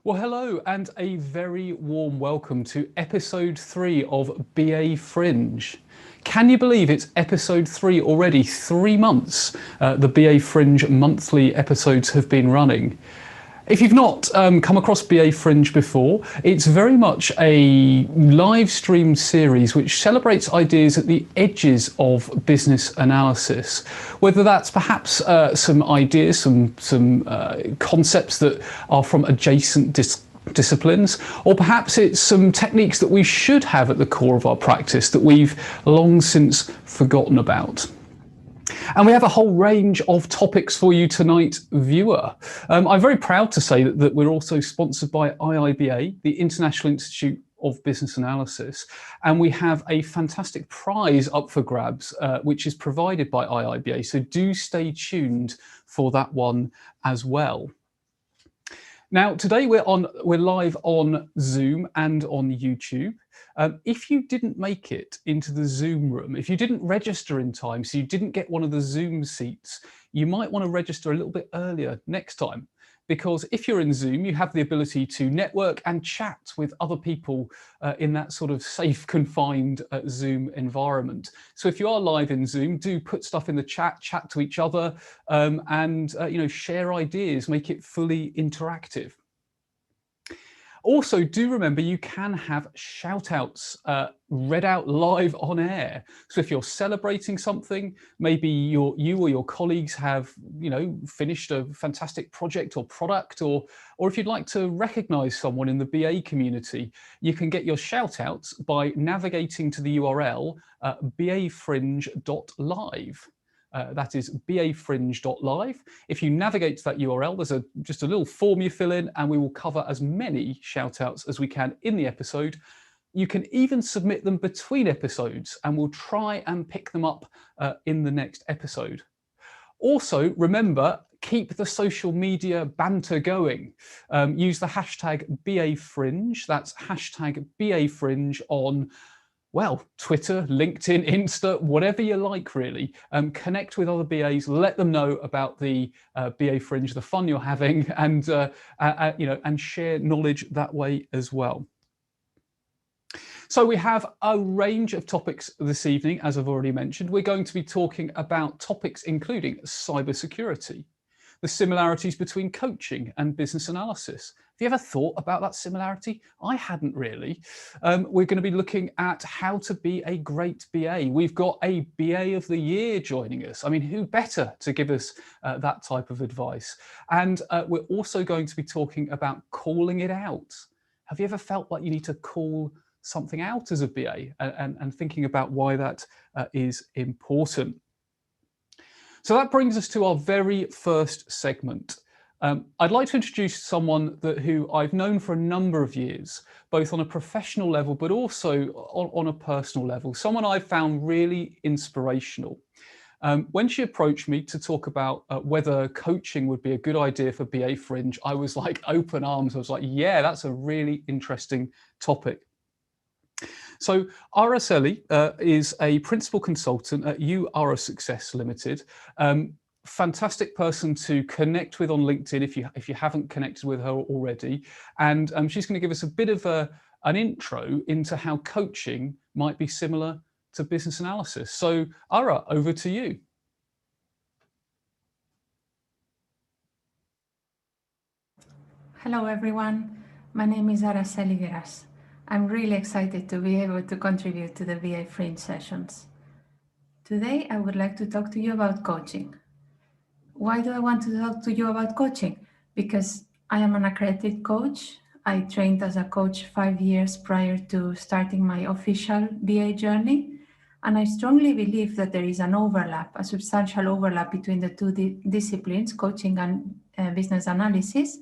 Well, hello and a very warm welcome to episode 3 of BA Fringe. Can you believe it's episode 3 already? 3 months the BA Fringe monthly episodes have been running. If you've not come across BA Fringe before, it's very much a live stream series which celebrates ideas at the edges of business analysis. Whether that's perhaps some ideas, some concepts that are from adjacent disciplines, or perhaps it's some techniques that we should have at the core of our practice that we've long since forgotten about. And we have a whole range of topics for you tonight, viewer. I'm very proud to say that we're also sponsored by IIBA, the International Institute of Business Analysis, and we have a fantastic prize up for grabs, which is provided by IIBA. So do stay tuned for that one as well. Now, today we're live on Zoom and on YouTube. If you didn't make it into the Zoom room, if you didn't register in time, so you didn't get one of the Zoom seats, you might want to register a little bit earlier next time. Because if you're in Zoom, you have the ability to network and chat with other people in that sort of safe, confined Zoom environment. So if you are live in Zoom, do put stuff in the chat to each other, and share ideas, make it fully interactive. Also, do remember you can have shout outs read out live on air. So if you're celebrating something, maybe you or your colleagues have finished a fantastic project or product, or if you'd like to recognize someone in the BA community, you can get your shout outs by navigating to the URL bafringe.live. That is bafringe.live. If you navigate to that URL, there's just a little form you fill in, and we will cover as many shout outs as we can in the episode. You can even submit them between episodes, and we'll try and pick them up in the next episode. Also, remember, keep the social media banter going. Use the hashtag BAFringe. That's hashtag BAFringe on Twitter, LinkedIn, Insta, whatever you like, really. Connect with other BAs, let them know about the BA Fringe, the fun you're having, and and share knowledge that way as well. So we have a range of topics this evening, as I've already mentioned. We're going to be talking about topics including cybersecurity, the similarities between coaching and business analysis. Have you ever thought about that similarity? I hadn't really. We're going to be looking at how to be a great BA. We've got a BA of the Year joining us. I mean, who better to give us that type of advice? And we're also going to be talking about calling it out. Have you ever felt like you need to call something out as a BA, and thinking about why that is important? So that brings us to our very first segment. I'd like to introduce someone who I've known for a number of years, both on a professional level, but also on a personal level, someone I've found really inspirational. When she approached me to talk about whether coaching would be a good idea for BA Fringe, I was like open arms. I was like, yeah, that's a really interesting topic. So Araceli is a principal consultant at You Are a Success Limited. Fantastic person to connect with on LinkedIn if you haven't connected with her already. And she's going to give us a bit of an intro into how coaching might be similar to business analysis. So Ara, over to you. Hello everyone, my name is Araceli Higueras. I'm really excited to be able to contribute to the BA Fringe sessions. Today I would like to talk to you about coaching. Why do I want to talk to you about coaching? Because I am an accredited coach. I trained as a coach 5 years prior to starting my official BA journey. And I strongly believe that there is a substantial overlap between the two disciplines, coaching and business analysis.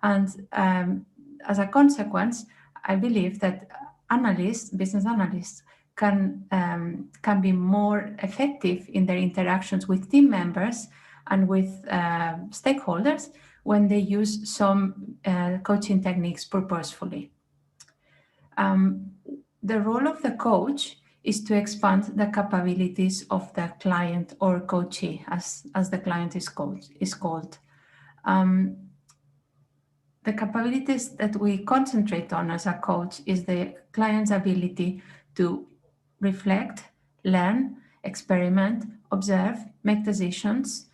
And as a consequence, I believe that business analysts, can be more effective in their interactions with team members and with stakeholders when they use some coaching techniques purposefully. The role of the coach is to expand the capabilities of the client or coachee, as the client is called. the capabilities that we concentrate on as a coach is the client's ability to reflect, learn, experiment, observe, make decisions.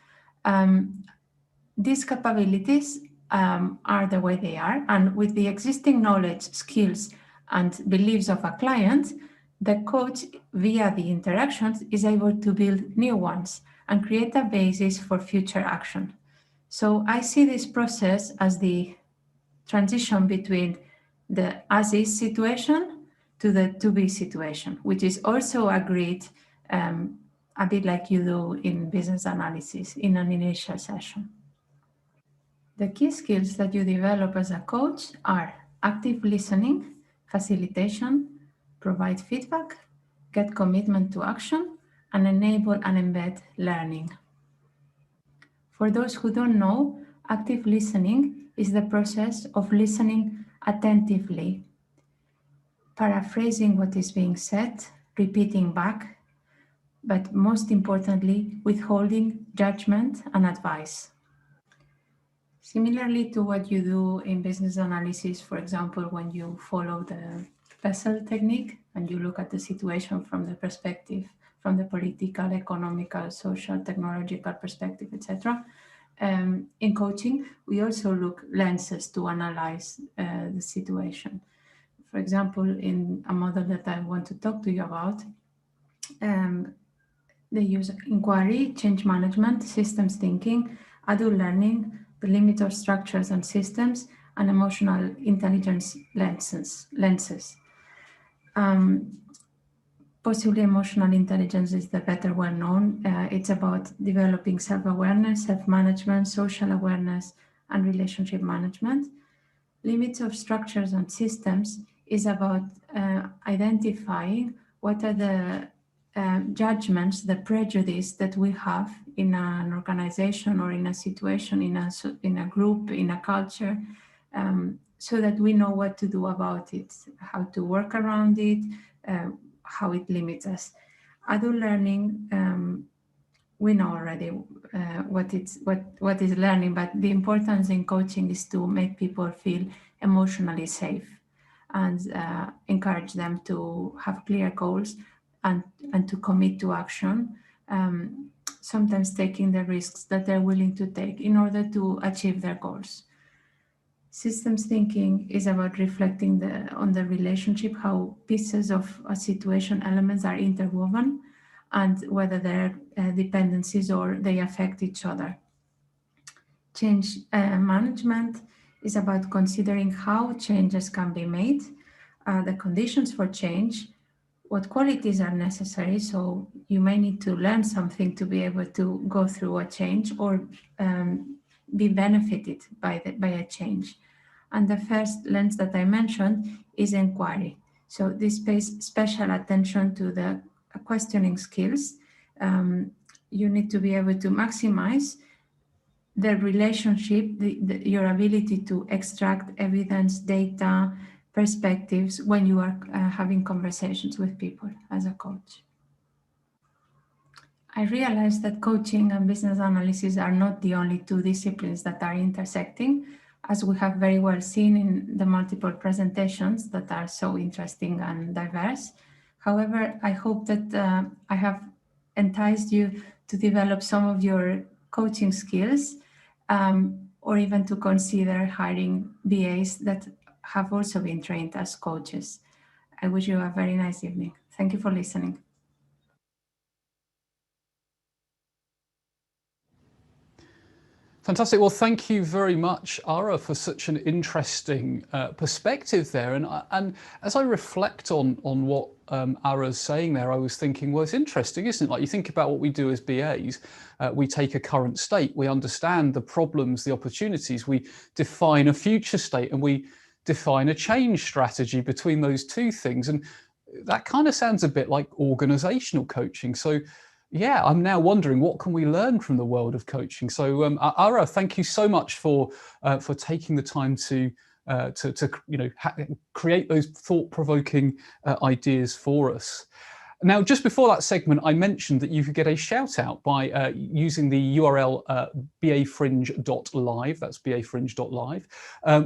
These capabilities are the way they are, and with the existing knowledge, skills, and beliefs of a client, the coach, via the interactions, is able to build new ones and create a basis for future action. So I see this process as the transition between the as-is situation to the to-be situation, which is also agreed a bit like you do in business analysis in an initial session. The key skills that you develop as a coach are active listening, facilitation, provide feedback, get commitment to action, and enable and embed learning. For those who don't know, active listening is the process of listening attentively, paraphrasing what is being said, repeating back, but most importantly, withholding judgment and advice. Similarly to what you do in business analysis, for example, when you follow the vessel technique and you look at the situation from the perspective, from the political, economical, social, technological perspective, etc. In coaching, we also look lenses to analyze the situation. For example, in a model that I want to talk to you about, they use inquiry, change management, systems thinking, adult learning, the limit of structures and systems, and emotional intelligence lenses. Possibly emotional intelligence is the better one known. It's about developing self-awareness, self-management, social awareness, and relationship management. Limits of structures and systems is about identifying what are the judgments, the prejudice that we have in an organization or in a situation, in a group, in a culture, so that we know what to do about it, how to work around it, how it limits us. Adult learning, we know already what is learning, but the importance in coaching is to make people feel emotionally safe and encourage them to have clear goals and to commit to action, sometimes taking the risks that they're willing to take in order to achieve their goals. Systems thinking is about reflecting on the relationship, how pieces of a situation, elements are interwoven, and whether they're dependencies or they affect each other. Change management is about considering how changes can be made, the conditions for change, what qualities are necessary. So you may need to learn something to be able to go through a change or be benefited by a change. And the first lens that I mentioned is inquiry. So this pays special attention to the questioning skills. You need to be able to maximize the relationship, your ability to extract evidence, data, perspectives when you are having conversations with people as a coach. I realized that coaching and business analysis are not the only two disciplines that are intersecting, as we have very well seen in the multiple presentations that are so interesting and diverse. However, I hope that I have enticed you to develop some of your coaching skills, or even to consider hiring BAs that have also been trained as coaches. I wish you a very nice evening. Thank you for listening. Fantastic. Well, thank you very much, Ara, for such an interesting perspective there. And as I reflect on what Ara's saying there, I was thinking, well, it's interesting, isn't it? Like, you think about what we do as BAs, we take a current state, we understand the problems, the opportunities, we define a future state, and we define a change strategy between those two things. And that kind of sounds a bit like organizational coaching. So yeah, I'm now wondering, what can we learn from the world of coaching? So Ara, thank you so much for taking the time to create those thought-provoking ideas for us. Now, just before that segment, I mentioned that you could get a shout out by using the URL bafringe.live, that's bafringe.live,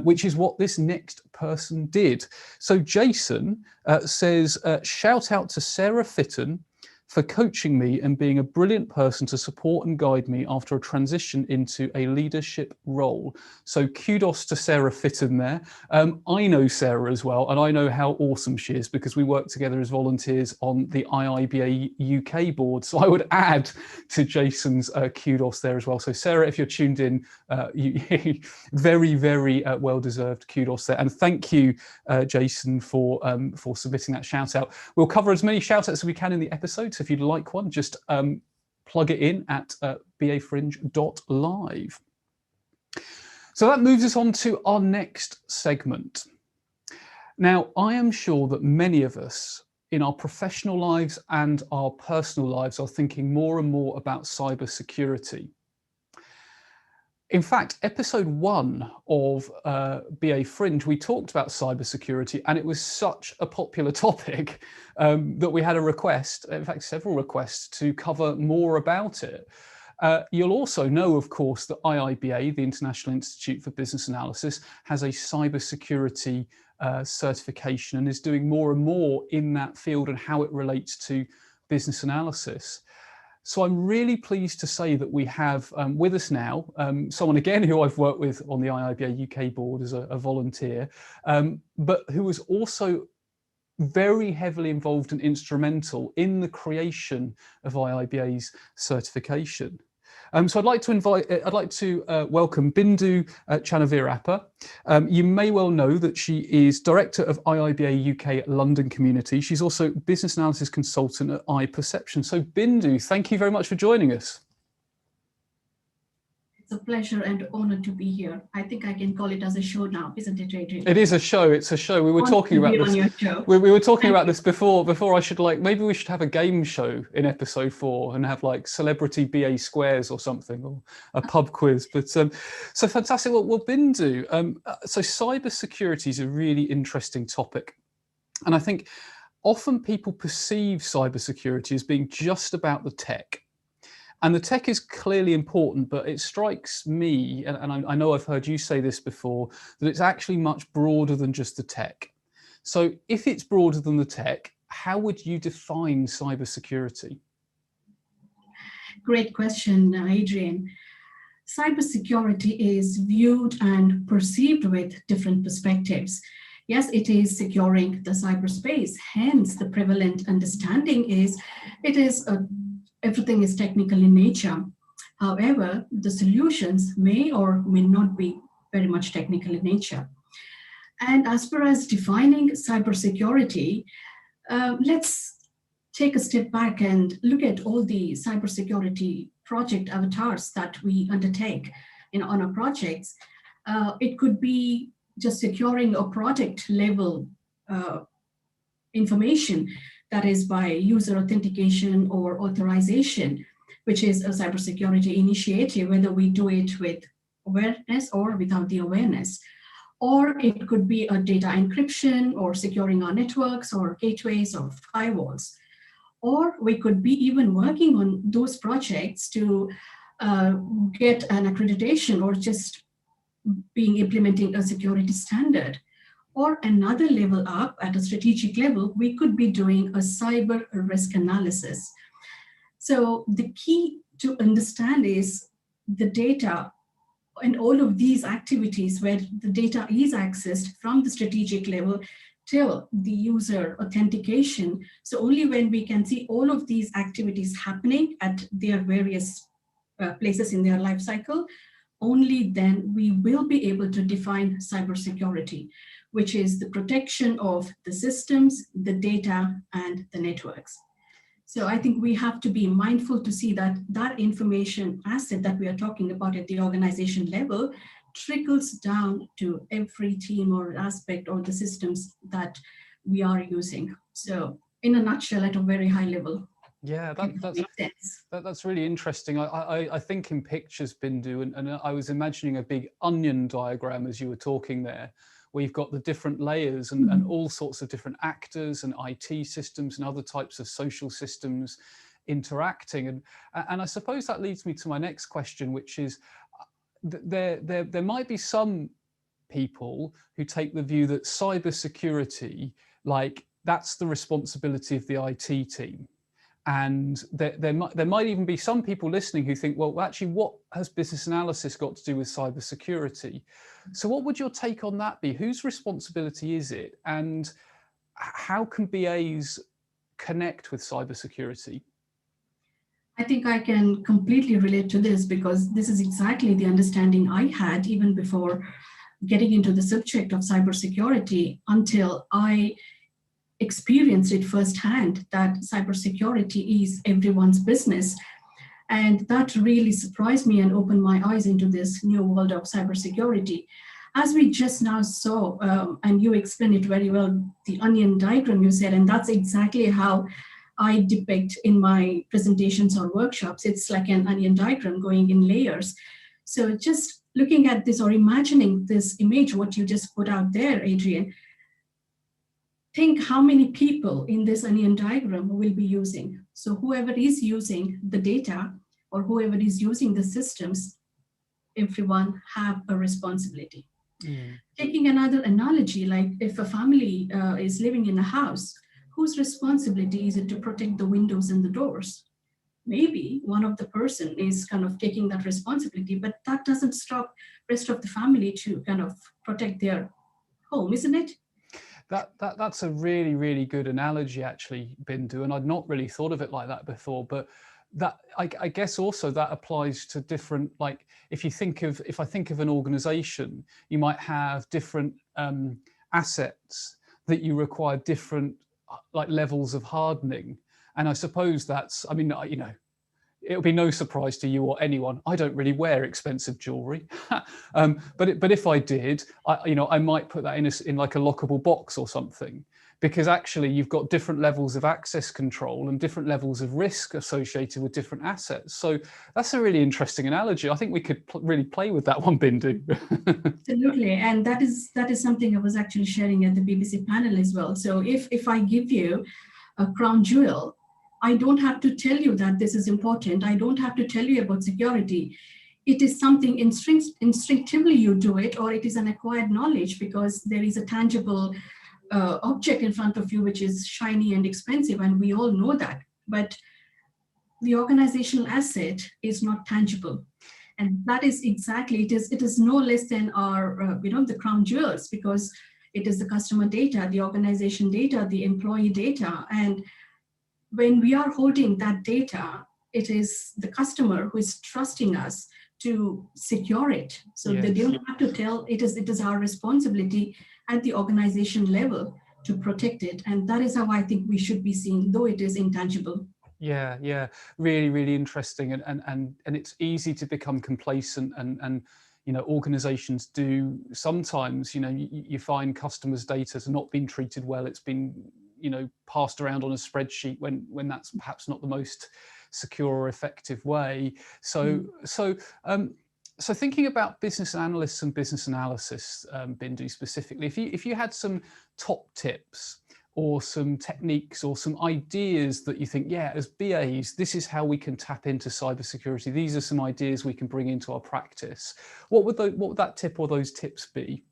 which is what this next person did. So Jason says, shout out to Sarah Fitton for coaching me and being a brilliant person to support and guide me after a transition into a leadership role. So kudos to Sarah Fitton there. I know Sarah as well, and I know how awesome she is because we work together as volunteers on the IIBA UK board. So I would add to Jason's kudos there as well. So Sarah, if you're tuned in, very, very well-deserved kudos there. And thank you, Jason, for submitting that shout out. We'll cover as many shout outs as we can in the episode. So if you'd like one, just plug it in at bafringe.live. So that moves us on to our next segment. Now, I am sure that many of us in our professional lives and our personal lives are thinking more and more about cybersecurity. In fact, episode 1 of BA Fringe, we talked about cybersecurity, and it was such a popular topic that we had a request, in fact, several requests to cover more about it. You'll also know, of course, that IIBA, the International Institute for Business Analysis, has a cybersecurity certification and is doing more and more in that field and how it relates to business analysis. So I'm really pleased to say that we have with us now someone again who I've worked with on the IIBA UK board as a volunteer, but who was also very heavily involved and instrumental in the creation of IIBA's certification. So I'd like to welcome Bindu Channaveerappa. You may well know that she is Director of IIBA UK London Community. She's also Business Analysis Consultant at iPerception. So Bindu, thank you very much for joining us. It's a pleasure and honor to be here. I think I can call it as a show now, isn't it, Adrian? It is a show. It's a show. We were talking about this. We were talking about this before. I should maybe we should have a game show in episode 4 and have like celebrity BA squares or something, or a pub quiz. But so fantastic. Well, Bindu. So cybersecurity is a really interesting topic, and I think often people perceive cybersecurity as being just about the tech. And the tech is clearly important, but it strikes me, and I know I've heard you say this before, that it's actually much broader than just the tech. So if it's broader than the tech, how would you define cybersecurity? Great question, Adrian. Cybersecurity is viewed and perceived with different perspectives. Yes, it is securing the cyberspace. Hence, the prevalent understanding is everything is technical in nature. However, the solutions may or may not be very much technical in nature. And as far as defining cybersecurity, let's take a step back and look at all the cybersecurity project avatars that we undertake on our projects. It could be just securing a product level information, that is by user authentication or authorization, which is a cybersecurity initiative, whether we do it with awareness or without the awareness. Or it could be a data encryption or securing our networks or gateways or firewalls. Or we could be even working on those projects to get an accreditation or just implementing a security standard. Or another level up at a strategic level, we could be doing a cyber risk analysis. So the key to understand is the data and all of these activities where the data is accessed from the strategic level till the user authentication. So only when we can see all of these activities happening at their various places in their life cycle, only then we will be able to define cybersecurity, which is the protection of the systems, the data, and the networks. So I think we have to be mindful to see that that information asset that we are talking about at the organization level trickles down to every team or aspect or the systems that we are using. So in a nutshell, at a very high level. Yeah, that's really interesting. I think in pictures, Bindu, and I was imagining a big onion diagram as you were talking there, where you've got the different layers and all sorts of different actors and IT systems and other types of social systems interacting. And I suppose that leads me to my next question, which is there might be some people who take the view that cybersecurity, like, that's the responsibility of the IT team. And there might even be some people listening who think, well, actually, what has business analysis got to do with cybersecurity? So what would your take on that be? Whose responsibility is it? And how can BAs connect with cybersecurity? I think I can completely relate to this, because this is exactly the understanding I had even before getting into the subject of cybersecurity, until I experienced it firsthand, that cybersecurity is everyone's business. And that really surprised me and opened my eyes into this new world of cybersecurity. As we just now saw, and you explained it very well, the onion diagram you said, and that's exactly how I depict in my presentations or workshops. It's like an onion diagram going in layers. So just looking at this or imagining this image, what you just put out there, Adrian, think how many people in this onion diagram will be using. So whoever is using the data or whoever is using the systems, everyone have a responsibility. Taking another analogy, like if a family is living in a house, whose responsibility is it to protect the windows and the doors? Maybe one of the person is kind of taking that responsibility, but that doesn't stop the rest of the family to kind of protect their home, isn't it? That's a really, really good analogy, actually, Bindu, and I'd not really thought of it like that before. But that I guess also that applies to different, like, if I think of an organization, you might have different assets that you require different like levels of hardening. And I suppose that's, I mean, you know, it'll be no surprise to you or anyone, I don't really wear expensive jewelry, but if I did, I might put that in like a lockable box or something, because actually you've got different levels of access control and different levels of risk associated with different assets. So that's a really interesting analogy. I think we could really play with that one, Bindu. Absolutely, and that is something I was actually sharing at the BBC panel as well. So if I give you a crown jewel, I don't have to tell you that this is important. I don't have to tell you about security. It is something instinctively you do it, or it is an acquired knowledge because there is a tangible object in front of you which is shiny and expensive, and we all know that. But the organizational asset is not tangible, and that is exactly, it is no less than our the crown jewels, because it is the customer data, the organization data, the employee data. And when we are holding that data, it is the customer who is trusting us to secure it. So they don't have to tell, it is our responsibility at the organization level to protect it. And that is how I think we should be seen, though it is intangible. Yeah, really, really interesting. And it's easy to become complacent, and organizations do sometimes, you find customers' data has not been treated well. It's been passed around on a spreadsheet when that's perhaps not the most secure or effective way. So thinking about business analysts and business analysis, Bindu, specifically, if you had some top tips or some techniques or some ideas that you think, as BAs, this is how we can tap into cybersecurity, these are some ideas we can bring into our practice, what would that tip or those tips be?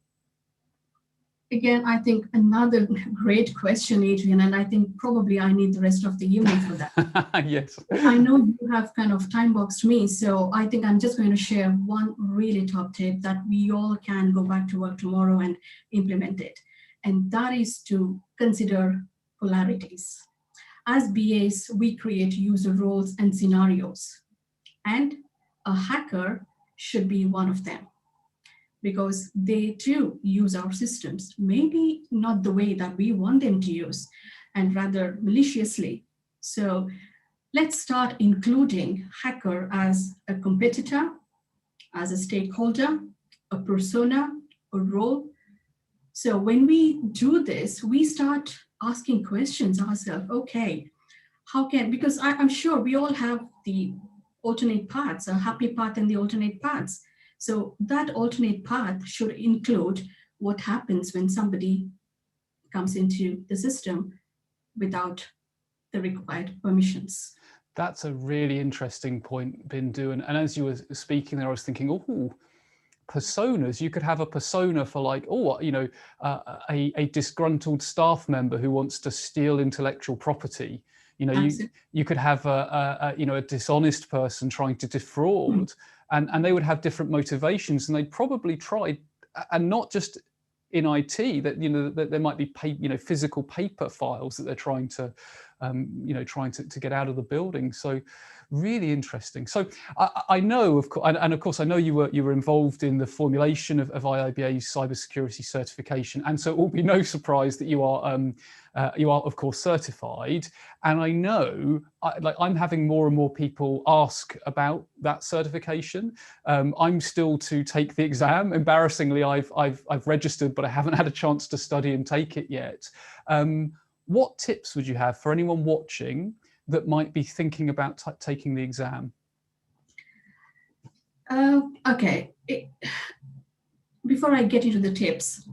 Again, I think another great question, Adrian, and I think probably I need the rest of the evening for that. Yes. I know you have kind of time boxed me, so I think I'm just going to share one really top tip that we all can go back to work tomorrow and implement it. And that is to consider polarities. As BAs, we create user roles and scenarios, and a hacker should be one of them, because they too use our systems, maybe not the way that we want them to use, and rather maliciously. So let's start including hacker as a competitor, as a stakeholder, a persona, a role. So when we do this, we start asking questions ourselves, okay, because I'm sure we all have the alternate paths, a happy path and the alternate paths. So that alternate path should include what happens when somebody comes into the system without the required permissions. That's a really interesting point, Bindu. And as you were speaking there, I was thinking, oh, personas. You could have a persona for like, a disgruntled staff member who wants to steal intellectual property. You could have a dishonest person trying to defraud, and they would have different motivations, and they'd probably try, and not just in IT, that there might be physical paper files that they're trying to get out of the building. So really interesting. So I know, of course, and of course, I know you were involved in the formulation of IIBA's cybersecurity certification, and so it will be no surprise that you are of course certified. And I know, I'm having more and more people ask about that certification. I'm still to take the exam. Embarrassingly, I've registered, but I haven't had a chance to study and take it yet. What tips would you have for anyone watching that might be thinking about taking the exam? Okay. Before I get into the tips,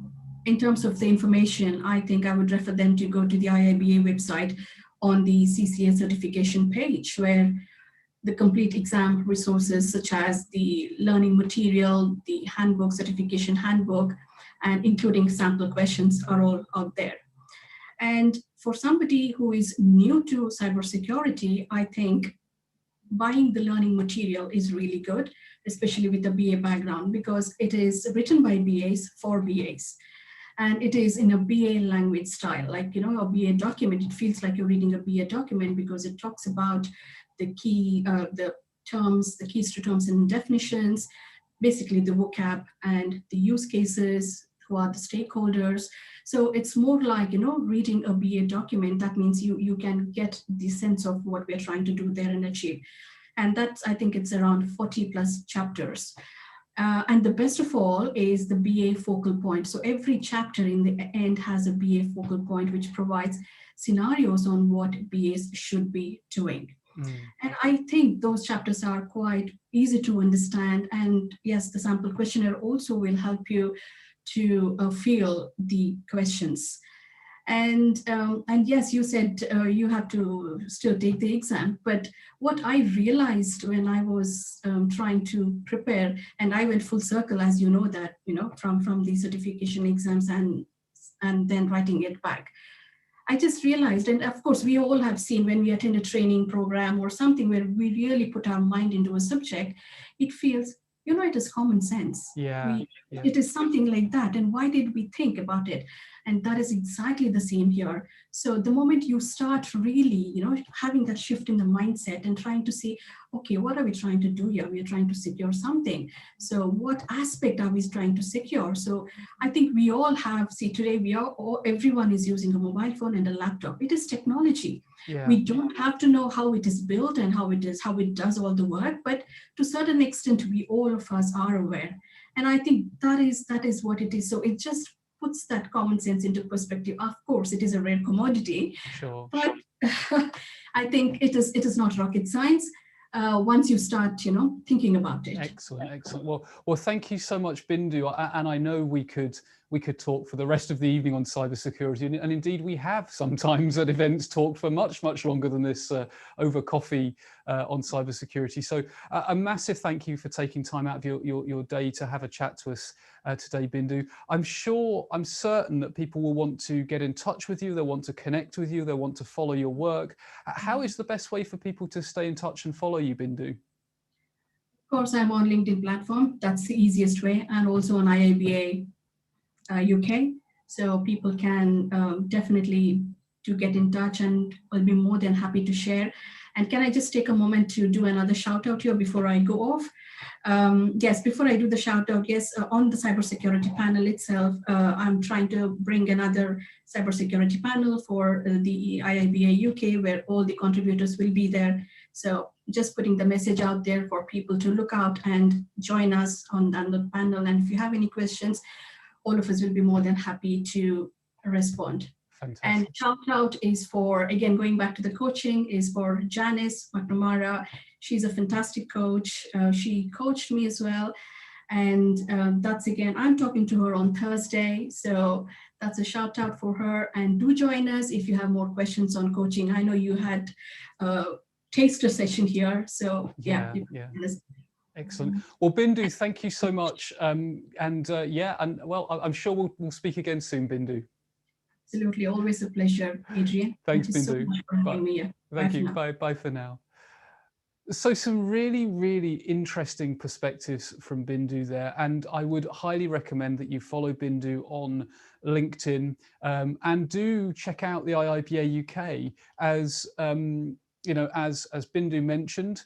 in terms of the information, I think I would refer them to go to the IIBA website on the CCA certification page, where the complete exam resources such as the learning material, the handbook, certification handbook, and including sample questions are all out there. And for somebody who is new to cybersecurity, I think buying the learning material is really good, especially with a BA background, because it is written by BAs for BAs. And it is in a BA language style, like, a BA document. It feels like you're reading a BA document because it talks about the key, the terms, the keys to terms and definitions, basically the vocab and the use cases, who are the stakeholders. So it's more like, reading a BA document. That means you can get the sense of what we're trying to do there and achieve. And I think it's around 40 plus chapters. And the best of all is the BA focal point. So every chapter in the end has a BA focal point, which provides scenarios on what BAs should be doing. And I think those chapters are quite easy to understand. And yes, the sample questionnaire also will help you to feel the questions. And yes, you said you have to still take the exam. But what I realized when I was trying to prepare, and I went full circle, as you know, that, from the certification exams and then writing it back. I just realized, and of course, we all have seen when we attend a training program or something where we really put our mind into a subject, it feels, it is common sense. Yeah. It is something like that. And why did we think about it? And that is exactly the same here. So the moment you start really, having that shift in the mindset and trying to see, okay, what are we trying to do here? We are trying to secure something. So what aspect are we trying to secure? So I think we all have, today everyone is using a mobile phone and a laptop. It is technology. Yeah. We don't have to know how it is built and how it does all the work, but to a certain extent, all of us are aware. And I think that is what it is. So it just puts that common sense into perspective. Of course, it is a rare commodity, Sure. But I think it is not rocket science. Once you start, thinking about it. Excellent. Well, thank you so much, Bindu. And I know we could talk for the rest of the evening on cybersecurity, and indeed we have sometimes at events talked for much longer than this over coffee on cybersecurity. So a massive thank you for taking time out of your day to have a chat to us today, Bindu. I'm certain that people will want to get in touch with you. They'll want to connect with you. They'll want to follow your work. How is the best way for people to stay in touch and follow you, Bindu? Of course, I'm on LinkedIn platform. That's the easiest way, and also on IIBA UK. So people can definitely get in touch, and I'll be more than happy to share. And can I just take a moment to do another shout out here before I go off? Yes, before I do the shout out, yes, on the cybersecurity panel itself, I'm trying to bring another cybersecurity panel for the IIBA UK, where all the contributors will be there. So just putting the message out there for people to look out and join us on the panel. And if you have any questions, all of us will be more than happy to respond. Fantastic. And shout out is for, again, going back to the coaching, is for Janice McNamara. She's a fantastic coach. She coached me as well. And that's again, I'm talking to her on Thursday. So that's a shout out for her. And do join us if you have more questions on coaching. I know you had a taster session here. So yeah. Excellent. Well, Bindu, thank you so much. And well, I'm sure we'll speak again soon, Bindu. Absolutely. Always a pleasure, Adrian. Thanks, Thank you Bindu. so much for having me here. Thank you. Bye for now. So some really, really interesting perspectives from Bindu there. And I would highly recommend that you follow Bindu on LinkedIn and do check out the IIBA UK as you know, as Bindu mentioned,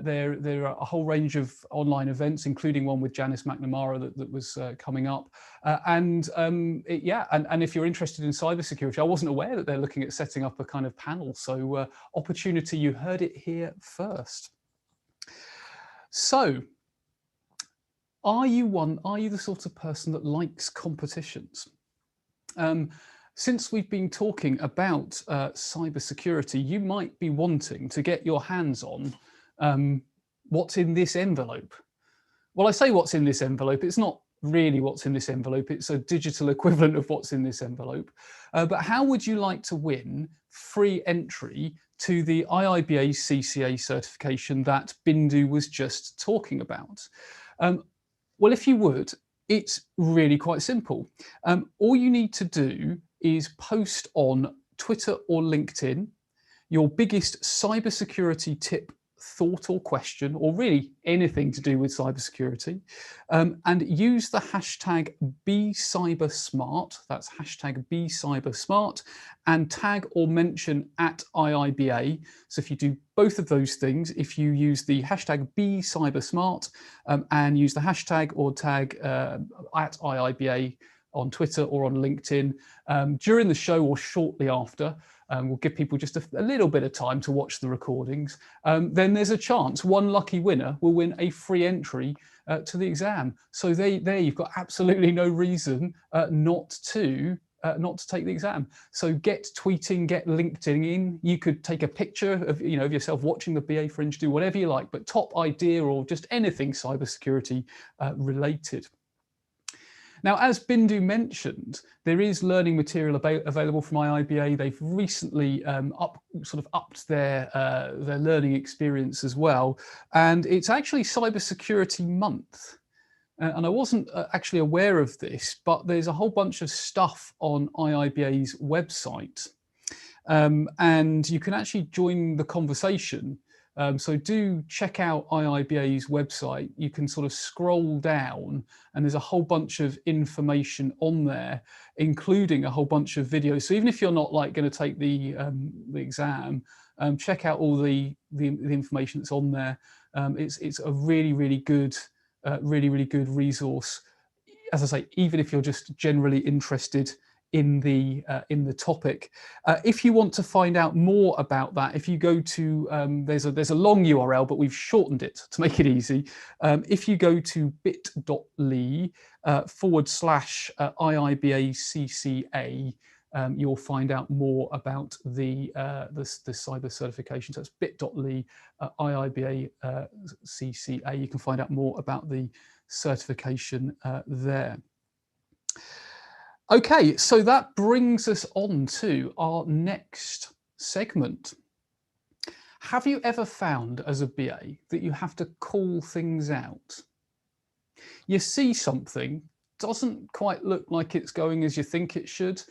there are a whole range of online events, including one with Janice McNamara that was coming up. And if you're interested in cybersecurity, I wasn't aware that they're looking at setting up a kind of panel. So opportunity, you heard it here first. So are you the sort of person that likes competitions? Since we've been talking about cybersecurity, you might be wanting to get your hands on what's in this envelope. Well, I say what's in this envelope, it's not really what's in this envelope, it's a digital equivalent of what's in this envelope. But how would you like to win free entry to the IIBA CCA certification that Bindu was just talking about? Well, if you would, it's really quite simple. All you need to do is post on Twitter or LinkedIn your biggest cybersecurity tip, thought or question, or really anything to do with cybersecurity, and use the hashtag #BeCyberSmart, that's hashtag #BeCyberSmart, and tag or mention at IIBA. So if you do both of those things, if you use the hashtag #BeCyberSmart and use the hashtag or tag at IIBA on Twitter or on LinkedIn during the show or shortly after, we'll give people just a little bit of time to watch the recordings, then there's a chance one lucky winner will win a free entry to the exam. So there you've got absolutely no reason not to take the exam. So get tweeting, get LinkedIn in. You could take a picture of yourself watching the BA Fringe, do whatever you like, but top idea or just anything cybersecurity related. Now, as Bindu mentioned, there is learning material available from IIBA. They've recently upped their learning experience as well, and it's actually Cybersecurity Month. And I wasn't actually aware of this, but there's a whole bunch of stuff on IIBA's website, and you can actually join the conversation. So do check out IIBA's website. You can sort of scroll down and there's a whole bunch of information on there, including a whole bunch of videos. So even if you're not like going to take the exam, check out all the information that's on there. It's a really good resource. As I say, even if you're just generally interested in the topic. If you want to find out more about that, if you go to, there's a long URL, but we've shortened it to make it easy. If you go to bit.ly/IIBA-CCA, you'll find out more about the cyber certification. So it's bit.ly/IIBA-CCA. You can find out more about the certification there. Okay, so that brings us on to our next segment. Have you ever found as a BA that you have to call things out? You see something, doesn't quite look like it's going as you think it should.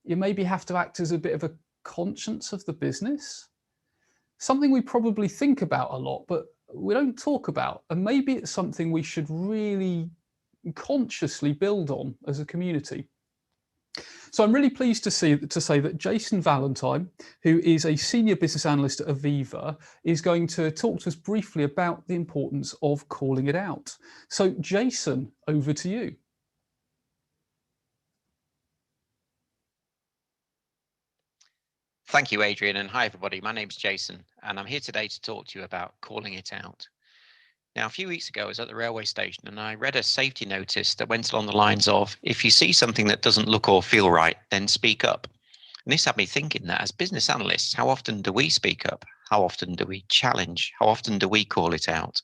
You maybe have to act as a bit of a conscience of the business. Something we probably think about a lot, but we don't talk about. And maybe it's something we should really consciously build on as a community. So I'm really pleased to say that Jason Valentine, who is a senior business analyst at Aviva, is going to talk to us briefly about the importance of calling it out. So Jason, over to you. Thank you, Adrian, and hi everybody. My name's Jason, and I'm here today to talk to you about calling it out. Now, a few weeks ago, I was at the railway station and I read a safety notice that went along the lines of, if you see something that doesn't look or feel right, then speak up. And this had me thinking that as business analysts, how often do we speak up? How often do we challenge? How often do we call it out?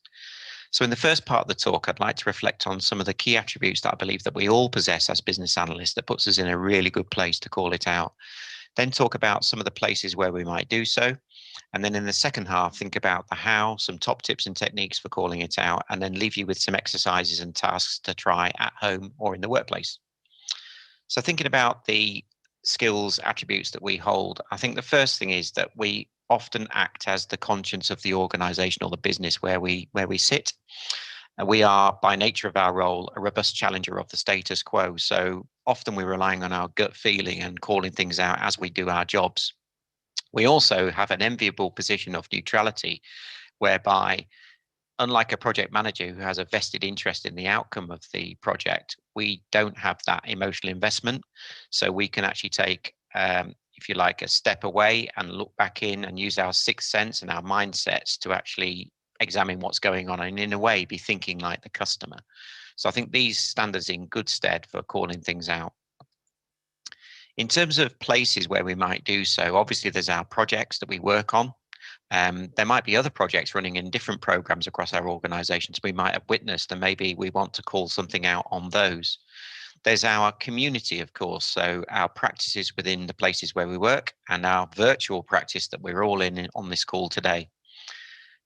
So in the first part of the talk, I'd like to reflect on some of the key attributes that I believe that we all possess as business analysts that puts us in a really good place to call it out. Then talk about some of the places where we might do so. And then in the second half, think about the how, some top tips and techniques for calling it out, and then leave you with some exercises and tasks to try at home or in the workplace. So thinking about the skills attributes that we hold, I think the first thing is that we often act as the conscience of the organization or the business where we sit. And we are, by nature of our role, a robust challenger of the status quo. So often we're relying on our gut feeling and calling things out as we do our jobs. We also have an enviable position of neutrality, whereby, unlike a project manager who has a vested interest in the outcome of the project, we don't have that emotional investment. So we can actually take, if you like, a step away and look back in and use our sixth sense and our mindsets to actually examine what's going on and in a way be thinking like the customer. So I think these stand us in good stead for calling things out. In terms of places where we might do so, obviously there's our projects that we work on. There might be other projects running in different programs across our organizations we might have witnessed, and maybe we want to call something out on those. There's our community, of course, so our practices within the places where we work and our virtual practice that we're all in on this call today.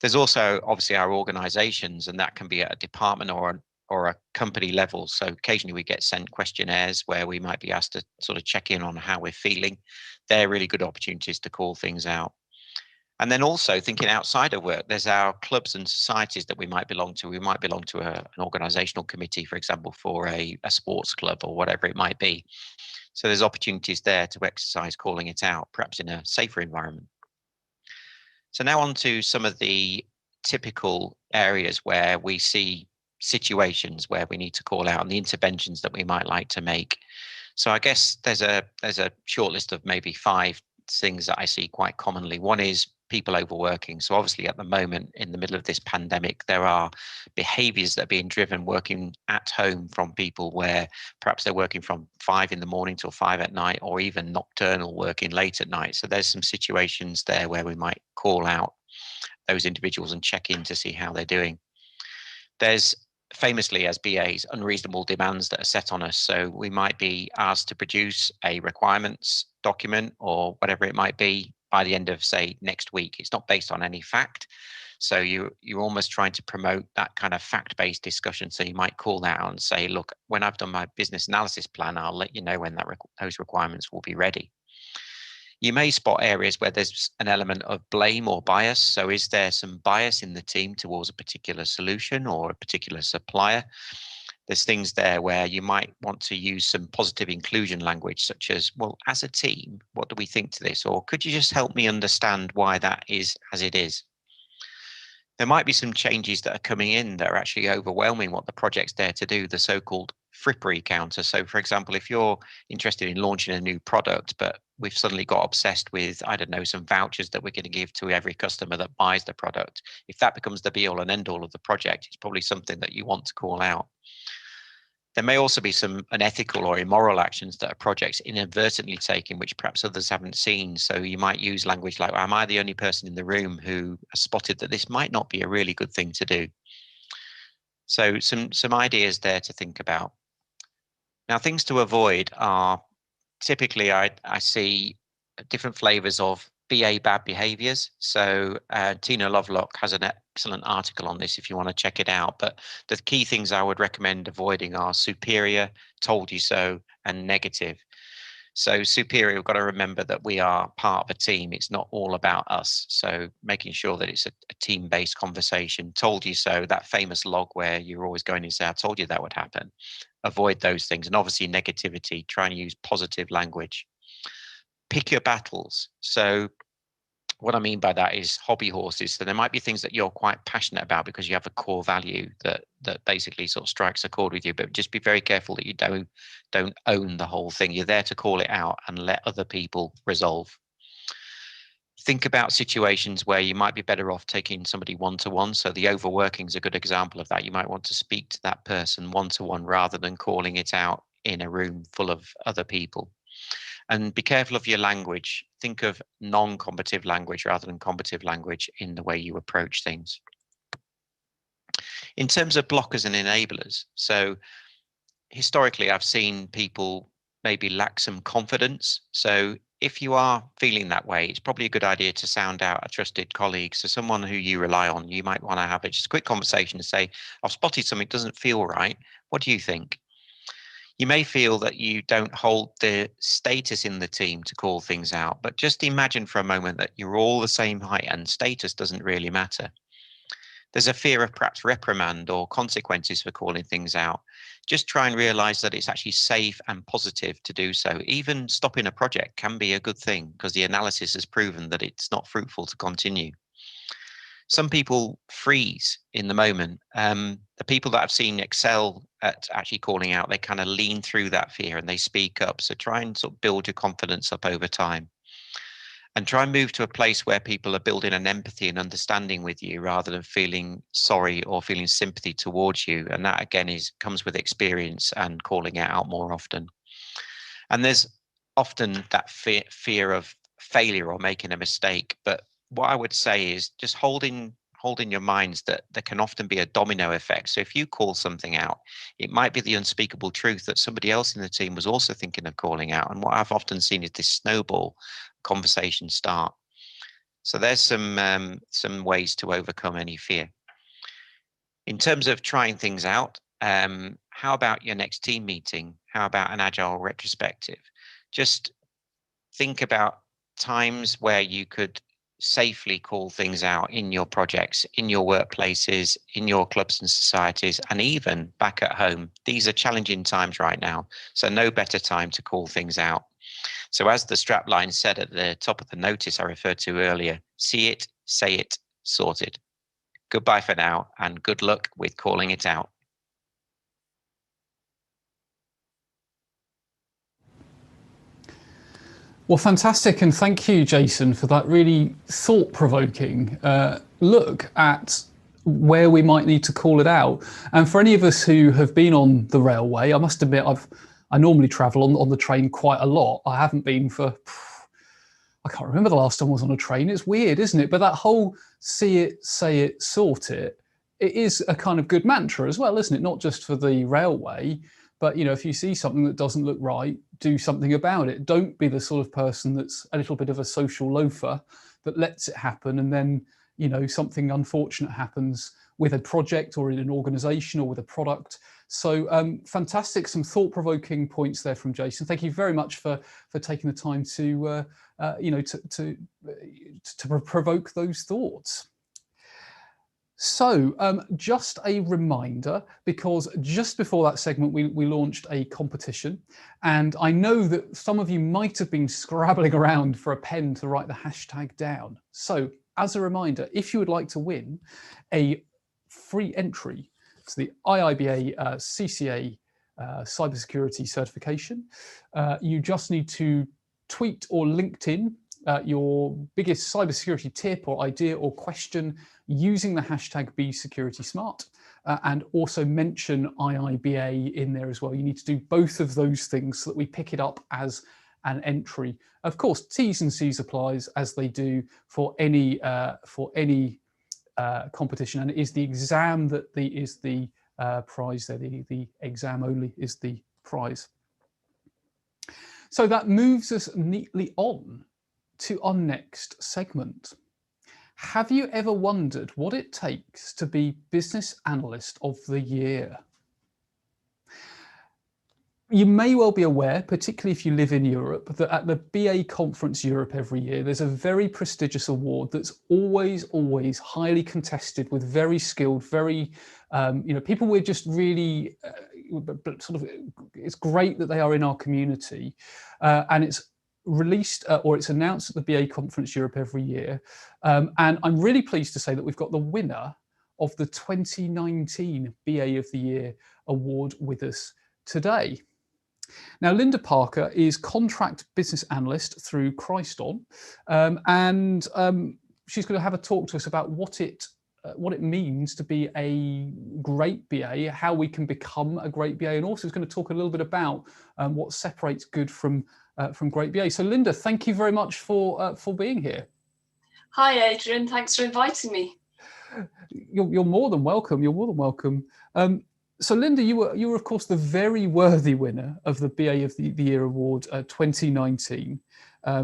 There's also obviously our organizations, and that can be at a department or a company level. So occasionally we get sent questionnaires where we might be asked to sort of check in on how we're feeling. They're really good opportunities to call things out. And then also thinking outside of work, there's our clubs and societies that we might belong to. We might belong to an organizational committee, for example, for a sports club or whatever it might be. So there's opportunities there to exercise calling it out, perhaps in a safer environment. So now on to some of the typical areas where we see situations where we need to call out and the interventions that we might like to make. So I guess there's a short list of maybe 5 things that I see quite commonly. One is people overworking. So obviously at the moment, in the middle of this pandemic, there are behaviors that are being driven working at home from people where perhaps they're working from 5 in the morning till 5 at night, or even nocturnal working late at night. So there's some situations there where we might call out those individuals and check in to see how they're doing. There's famously, as BAs, unreasonable demands that are set on us. So we might be asked to produce a requirements document or whatever it might be by the end of, say, next week. It's not based on any fact. So you're almost trying to promote that kind of fact-based discussion. So you might call that out and say, look, when I've done my business analysis plan, I'll let you know when those requirements will be ready. You may spot areas where there's an element of blame or bias. So is there some bias in the team towards a particular solution or a particular supplier? There's things there where you might want to use some positive inclusion language, such as, well, as a team, what do we think to this? Or could you just help me understand why that is as it is? There might be some changes that are coming in that are actually overwhelming what the project's there to do, the so-called frippery counter. So for example, if you're interested in launching a new product, but we've suddenly got obsessed with, I don't know, some vouchers that we're going to give to every customer that buys the product, if that becomes the be all and end all of the project, it's probably something that you want to call out. There may also be some unethical or immoral actions that a project's inadvertently taking, which perhaps others haven't seen. So you might use language like, am I the only person in the room who has spotted that this might not be a really good thing to do? So some ideas there to think about. Now, things to avoid are typically I see different flavors of BA bad behaviors. So Tina Lovelock has an excellent article on this if you want to check it out. But the key things I would recommend avoiding are superior, told you so, and negative. So superior, we've got to remember that we are part of a team. It's not all about us. So making sure that it's a team-based conversation. Told you so, that famous log where you're always going to say, I told you that would happen. Avoid those things. And obviously negativity, try and use positive language. Pick your battles. So what I mean by that is hobby horses. So there might be things that you're quite passionate about because you have a core value that basically sort of strikes a chord with you, but just be very careful that you don't own the whole thing. You're there to call it out and let other people resolve. Think about situations where you might be better off taking somebody one-to-one. So the overworking is a good example of that. You might want to speak to that person one-to-one rather than calling it out in a room full of other people. And be careful of your language. Think of non-combative language rather than combative language in the way you approach things. In terms of blockers and enablers, so historically, I've seen people maybe lack some confidence. So if you are feeling that way, it's probably a good idea to sound out a trusted colleague. So someone who you rely on, you might want to have just a quick conversation and say, I've spotted something doesn't feel right. What do you think? You may feel that you don't hold the status in the team to call things out, but just imagine for a moment that you're all the same height and status doesn't really matter. There's a fear of perhaps reprimand or consequences for calling things out. Just try and realize that it's actually safe and positive to do so. Even stopping a project can be a good thing because the analysis has proven that it's not fruitful to continue. Some people freeze in the moment. The people that I've seen excel at actually calling out, they kind of lean through that fear and they speak up. So try and sort of build your confidence up over time. And try and move to a place where people are building an empathy and understanding with you rather than feeling sorry or feeling sympathy towards you. And that again comes with experience and calling it out more often. And there's often that fear of failure or making a mistake. But what I would say is just holding your minds that there can often be a domino effect. So if you call something out, it might be the unspeakable truth that somebody else in the team was also thinking of calling out. And what I've often seen is this snowball conversation start. So there's some ways to overcome any fear. In terms of trying things out, how about your next team meeting? How about an agile retrospective? Just think about times where you could safely call things out in your projects, in your workplaces, in your clubs and societies, and even back at home. These are challenging times right now, so no better time to call things out. So as the strapline said at the top of the notice I referred to earlier, see it, say it, sort it. Goodbye for now, and good luck with calling it out. Well, fantastic. And thank you, Jason, for that really thought-provoking look at where we might need to call it out. And for any of us who have been on the railway, I must admit, I normally travel on the train quite a lot. I haven't been for, I can't remember the last time I was on a train. It's weird, isn't it? But that whole see it, say it, sort it, it is a kind of good mantra as well, isn't it? Not just for the railway, but, you know, if you see something that doesn't look right, do something about it. Don't be the sort of person that's a little bit of a social loafer that lets it happen. And then, you know, something unfortunate happens with a project or in an organization or with a product. So fantastic, some thought-provoking points there from Jason. Thank you very much for taking the time to, you know, to provoke those thoughts. So just a reminder, because just before that segment, we launched a competition, and I know that some of you might have been scrabbling around for a pen to write the hashtag down. So as a reminder, if you would like to win a free entry to the IIBA CCA Cybersecurity certification, you just need to tweet or LinkedIn your biggest cybersecurity tip or idea or question using the hashtag #BeSecuritySmart, and also mention IIBA in there as well. You need to do both of those things so that we pick it up as an entry. Of course, T's and C's applies as they do for any competition, and it is the exam that is the prize there. The exam only is the prize. So that moves us neatly on to our next segment. Have you ever wondered what it takes to be Business Analyst of the Year? You may well be aware, particularly if you live in Europe, that at the BA Conference Europe every year, there's a very prestigious award that's always highly contested with very skilled, very, you know, people we're just really sort of, it's great that they are in our community, and it's released or it's announced at the BA Conference Europe every year. And I'm really pleased to say that we've got the winner of the 2019 BA of the Year award with us today. Now, Linda Parker is Contract Business Analyst through Christon, and she's going to have a talk to us about what it means to be a great BA, how we can become a great BA, and also is going to talk a little bit about what separates good from great BA. So Linda, thank you very much for being here. Hi Adrian, thanks for inviting me. You're more than welcome. You're more than welcome. So Linda, you were of course the very worthy winner of the BA of the Year Award 2019,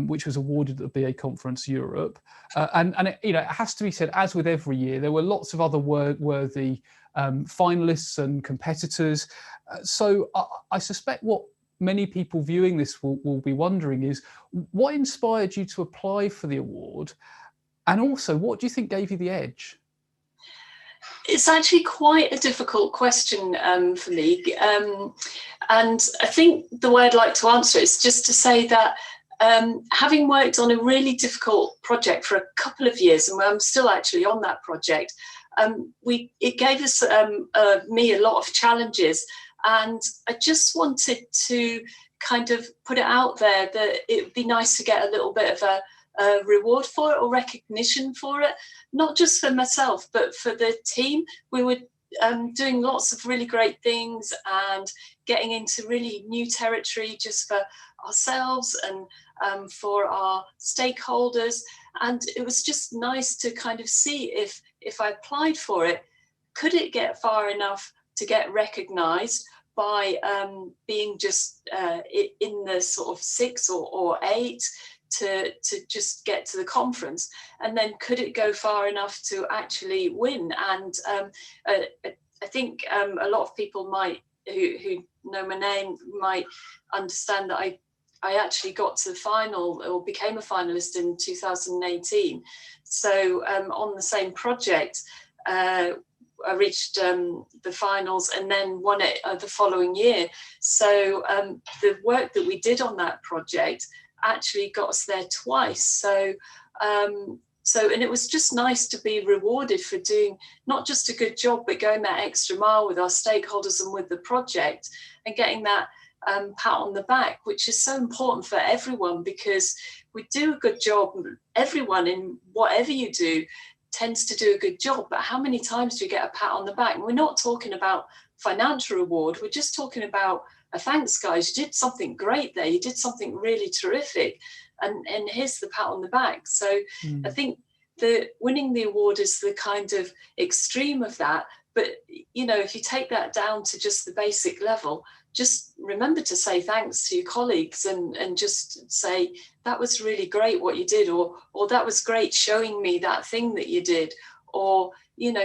which was awarded at the BA Conference Europe. And it, it has to be said, as with every year, there were lots of other worthy finalists and competitors. So I suspect what many people viewing this will be wondering is, what inspired you to apply for the award? And also, what do you think gave you the edge? It's actually quite a difficult question for me. And I think the way I'd like to answer it is just to say that having worked on a really difficult project for a couple of years, and I'm still actually on that project, it gave us me a lot of challenges. And I just wanted to kind of put it out there that it would be nice to get a little bit of a reward for it, or recognition for it, not just for myself, but for the team. We were doing lots of really great things and getting into really new territory just for ourselves and for our stakeholders. And it was just nice to kind of see if I applied for it, could it get far enough to get recognized by being just in the sort of 6 or 8 to just get to the conference, and then could it go far enough to actually win? And I think a lot of people might who know my name might understand that I actually got to the final, or became a finalist, in 2018. So on the same project, I reached the finals and then won it the following year. So the work that we did on that project actually got us there twice. So and it was just nice to be rewarded for doing not just a good job, but going that extra mile with our stakeholders and with the project, and getting that pat on the back, which is so important for everyone, because we do a good job. Everyone in whatever you do tends to do a good job, but how many times do you get a pat on the back? And we're not talking about financial reward, we're just talking about a thanks, guys, you did something great there, you did something really terrific, and here's the pat on the back. So I think the winning the award is the kind of extreme of that. But if you take that down to just the basic level, just remember to say thanks to your colleagues and just say, that was really great what you did, or that was great showing me that thing that you did, or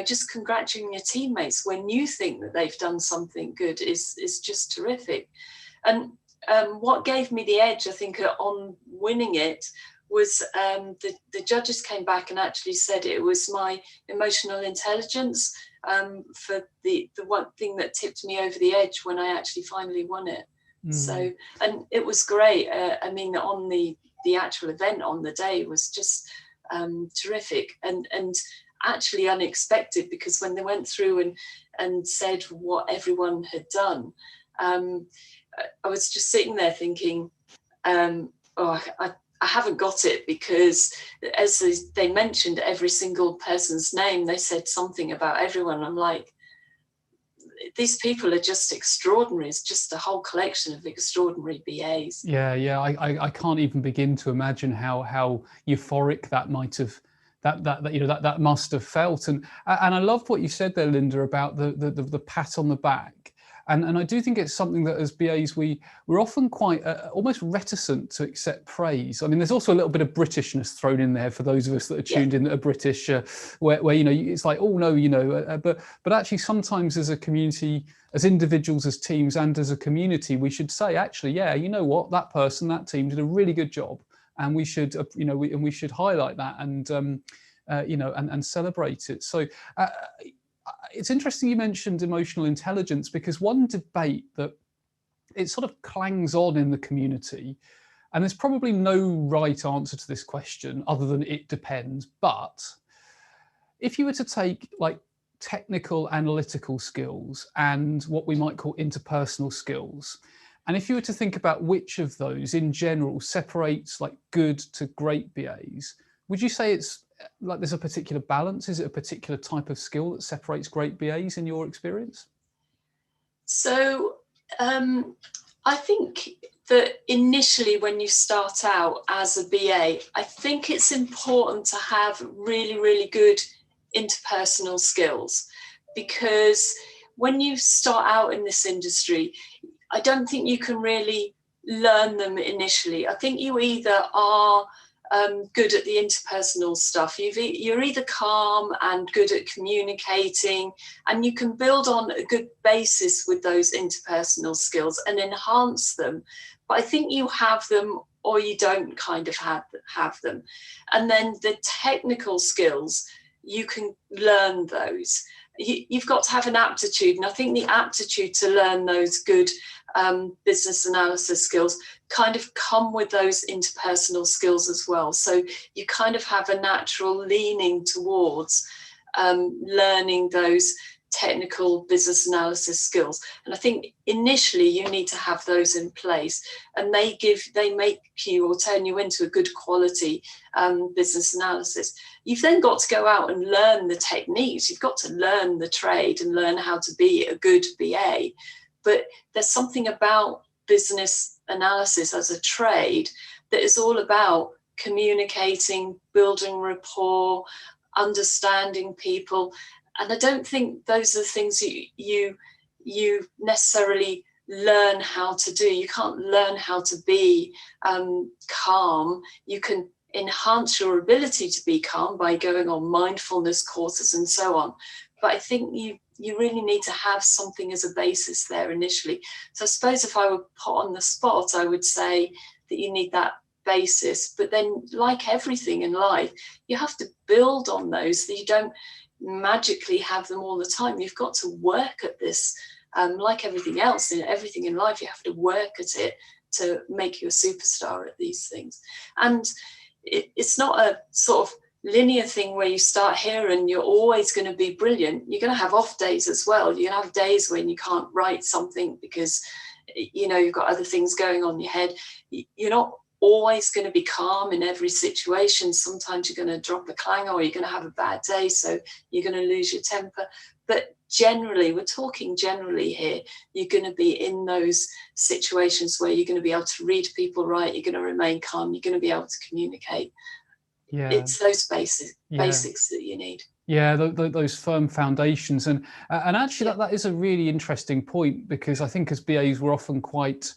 just congratulating your teammates when you think that they've done something good is just terrific. And what gave me the edge, I think, on winning it was the judges came back and actually said it was my emotional intelligence for the one thing that tipped me over the edge when I actually finally won it. So, and it was great. I mean, on the actual event on the day was just terrific and actually unexpected, because when they went through and said what everyone had done, I was just sitting there thinking, I haven't got it, because as they mentioned every single person's name, they said something about everyone. I'm like, these people are just extraordinary. It's just a whole collection of extraordinary BAs. Yeah. I can't even begin to imagine how euphoric that might have, that must have felt. And I loved what you said there, Linda, about the pat on the back. And I do think it's something that as BAs we're often quite almost reticent to accept praise. I mean, there's also a little bit of Britishness thrown in there for those of us that are tuned in that are British, where it's like, oh no, but actually sometimes as a community, as individuals, as teams, and as a community, we should say, actually, yeah, you know what, that person, that team did a really good job, and we should we should highlight that and and celebrate it. So. It's interesting you mentioned emotional intelligence, because one debate that it sort of clangs on in the community, and there's probably no right answer to this question other than it depends, but if you were to take like technical analytical skills and what we might call interpersonal skills, and if you were to think about which of those in general separates like good to great BAs, would you say it's like there's a particular balance? Is it a particular type of skill that separates great BAs in your experience? So I think that initially when you start out as a BA, I think it's important to have really, really good interpersonal skills, because when you start out in this industry, I don't think you can really learn them initially. I think you either are good at the interpersonal stuff. You're either calm and good at communicating, and you can build on a good basis with those interpersonal skills and enhance them. But I think you have them or you don't kind of have them. And then the technical skills, you can learn those. You've got to have an aptitude, and I think the aptitude to learn those good business analysis skills kind of come with those interpersonal skills as well. So you kind of have a natural leaning towards learning those technical business analysis skills. And I think initially you need to have those in place, and they make you or turn you into a good quality business analysis. You've then got to go out and learn the techniques. You've got to learn the trade and learn how to be a good BA. But there's something about business analysis as a trade that is all about communicating, building rapport, understanding people. And I don't think those are the things you necessarily learn how to do. You can't learn how to be calm. You can enhance your ability to be calm by going on mindfulness courses and so on. But I think you really need to have something as a basis there initially. So I suppose if I were put on the spot, I would say that you need that basis. But then, like everything in life, you have to build on those. That you don't magically have them all the time. You've got to work at this. Like everything else, in everything in life, you have to work at it to make you a superstar at these things. And it's not a sort of linear thing where you start here and you're always going to be brilliant. You're going to have off days as well. You're going to have days when you can't write something because you've got other things going on in your head. You're not always going to be calm in every situation. Sometimes you're going to drop a clanger, or you're going to have a bad day, so you're going to lose your temper. But generally, we're talking generally here, you're going to be in those situations where you're going to be able to read people right, you're going to remain calm, you're going to be able to communicate. Yeah. It's those basics that you need. Yeah, those firm foundations. And actually that is a really interesting point, because I think as BAs we're often quite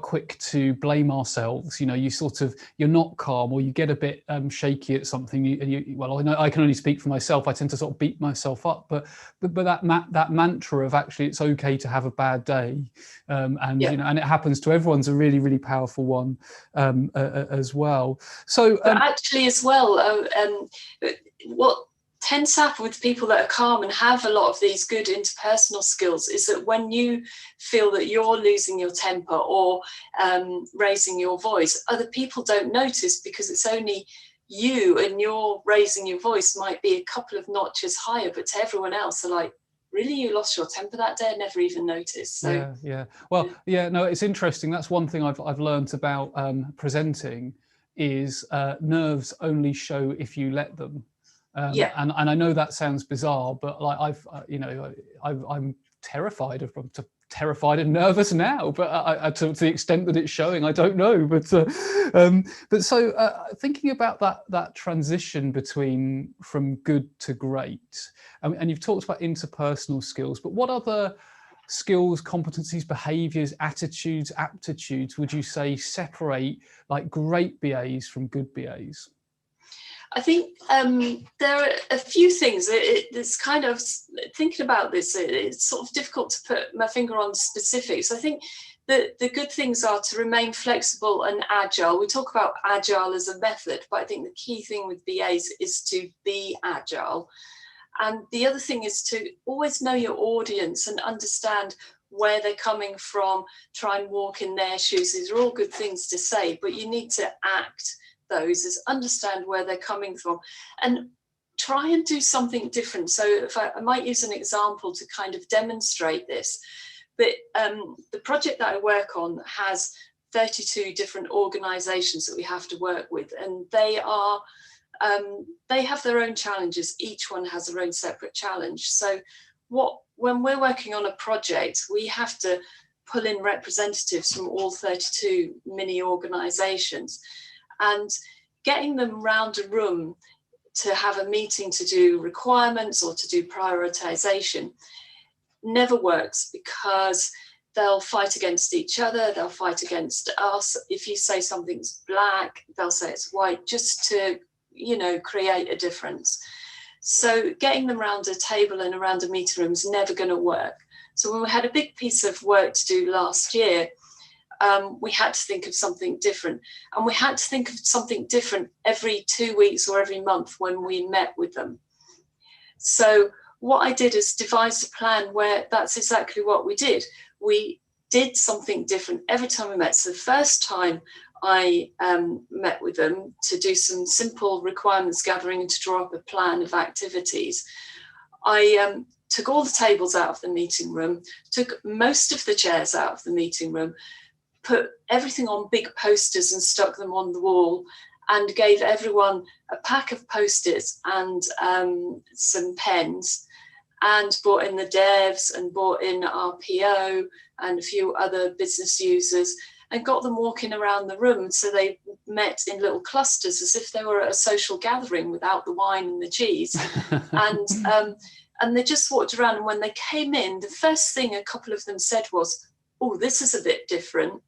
quick to blame ourselves. You're not calm, or you get a bit shaky at something. I know I can only speak for myself. I tend to sort of beat myself up, but that mantra of actually it's okay to have a bad day, and it happens to everyone's a really, really powerful one as well. So but actually as well, what tends to happen with people that are calm and have a lot of these good interpersonal skills is that when you feel that you're losing your temper or raising your voice, other people don't notice, because it's only you, and your raising your voice might be a couple of notches higher, but to everyone else they're like, really, you lost your temper that day? I never even noticed. So no, it's interesting. That's one thing I've learned about presenting is nerves only show if you let them. And I know that sounds bizarre, but like I'm terrified and nervous now, but to the extent that it's showing, I don't know. But so thinking about that transition from good to great, and you've talked about interpersonal skills, but what other skills, competencies, behaviors, attitudes, aptitudes would you say separate like great BAs from good BAs? I think there are a few things. It's kind of thinking about this. It's sort of difficult to put my finger on specifics. I think the good things are to remain flexible and agile. We talk about agile as a method, but I think the key thing with BAs is to be agile. And the other thing is to always know your audience and understand where they're coming from. Try and walk in their shoes. These are all good things to say, but you need to act those, is understand where they're coming from and try and do something different. So if I might use an example to kind of demonstrate this, but the project that I work on has 32 different organizations that we have to work with, and they have their own challenges. Each one has their own separate challenge. So when we're working on a project, we have to pull in representatives from all 32 mini organizations. And getting them round a room to have a meeting to do requirements or to do prioritization never works, because they'll fight against each other, they'll fight against us. If you say something's black, they'll say it's white, just to, create a difference. So getting them around a table and around a meeting room is never going to work. So when we had a big piece of work to do last year, we had to think of something different. And we had to think of something different every 2 weeks or every month when we met with them. So what I did is devise a plan where that's exactly what we did. We did something different every time we met. So the first time I met with them to do some simple requirements gathering and to draw up a plan of activities, I took all the tables out of the meeting room, took most of the chairs out of the meeting room, put everything on big posters and stuck them on the wall, and gave everyone a pack of Post-its and some pens, and brought in the devs and brought in our PO and a few other business users, and got them walking around the room. So they met in little clusters as if they were at a social gathering without the wine and the cheese. And they just walked around. And when they came in, the first thing a couple of them said was, "Oh, this is a bit different."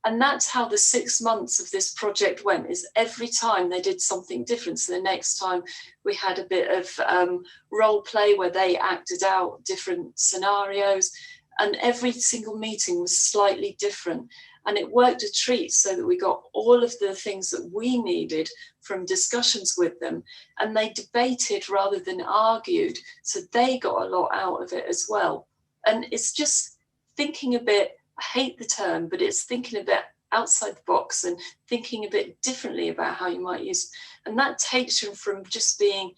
And that's how the 6 months of this project went, is every time they did something different. So the next time we had a bit of role play where they acted out different scenarios, and every single meeting was slightly different. And it worked a treat, so that we got all of the things that we needed from discussions with them, and they debated rather than argued. So they got a lot out of it as well. And it's just thinking a bit, I hate the term, but it's thinking a bit outside the box and thinking a bit differently about how you might use. And that takes you from just being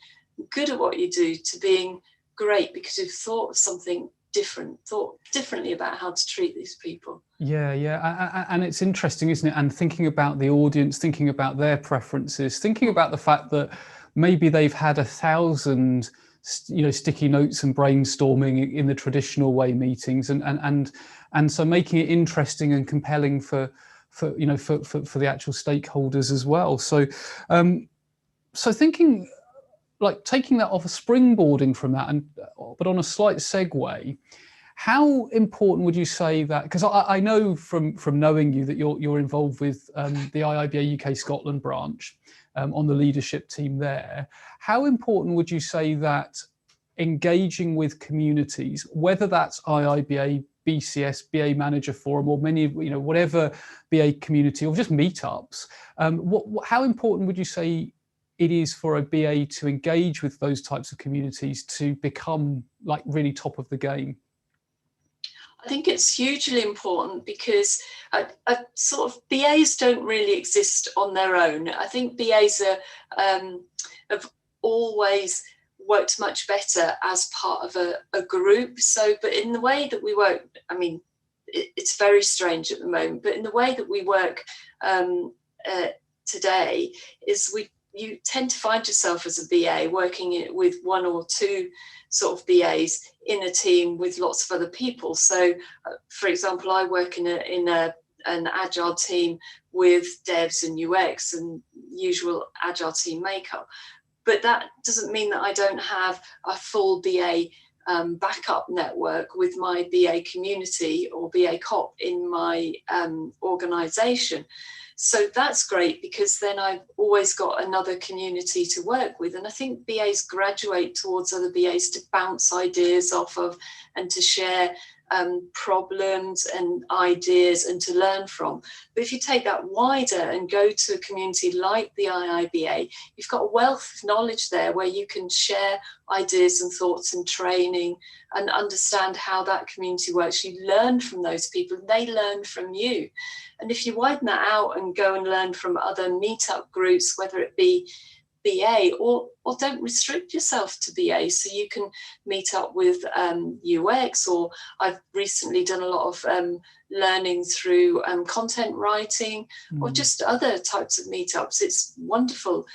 good at what you do to being great because you've thought of something different, thought differently about how to treat these people. Yeah. And it's interesting, isn't it? And thinking about the audience, thinking about their preferences, thinking about the fact that maybe they've had 1,000 sticky notes and brainstorming in the traditional way meetings, and so making it interesting and compelling for the actual stakeholders as well. So thinking, like, taking that off, a springboarding from that, but on a slight segue, how important would you say that, because I know from knowing you that you're involved with the IIBA UK Scotland branch, on the leadership team there. How important would you say that engaging with communities, whether that's IIBA, BCS, BA Manager Forum, or many, whatever BA community, or just meetups, how important would you say it is for a BA to engage with those types of communities to become like really top of the game? I think it's hugely important because sort of BAs don't really exist on their own. I think BAs have always worked much better as part of a group. So, but in the way that we work, I mean, it's very strange at the moment, but in the way that we work today is you tend to find yourself as a BA working with one or two sort of BAs in a team with lots of other people. So, for example, I work in an agile team with devs and UX and usual agile team makeup. But that doesn't mean that I don't have a full BA backup network with my BA community or BA COP in my organization. So that's great because then I've always got another community to work with. And I think BAs graduate towards other BAs to bounce ideas off of and to share problems and ideas and to learn from. But if you take that wider and go to a community like the IIBA, you've got a wealth of knowledge there where you can share ideas and thoughts and training and understand how that community works. You learn from those people, they learn from you. And if you widen that out and go and learn from other meetup groups, whether it be BA or don't restrict yourself to BA, so you can meet up with UX, or I've recently done a lot of learning through content writing or just other types of meetups. It's wonderful.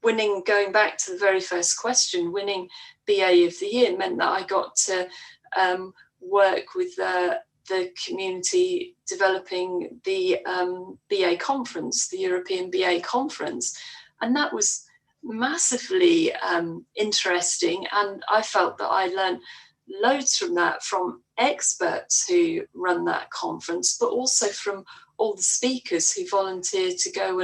Going back to the very first question, winning BA of the Year meant that I got to work with the community developing the BA conference, the European BA conference. And that was massively interesting, and I felt that I learned loads from that, from experts who run that conference, but also from all the speakers who volunteered to go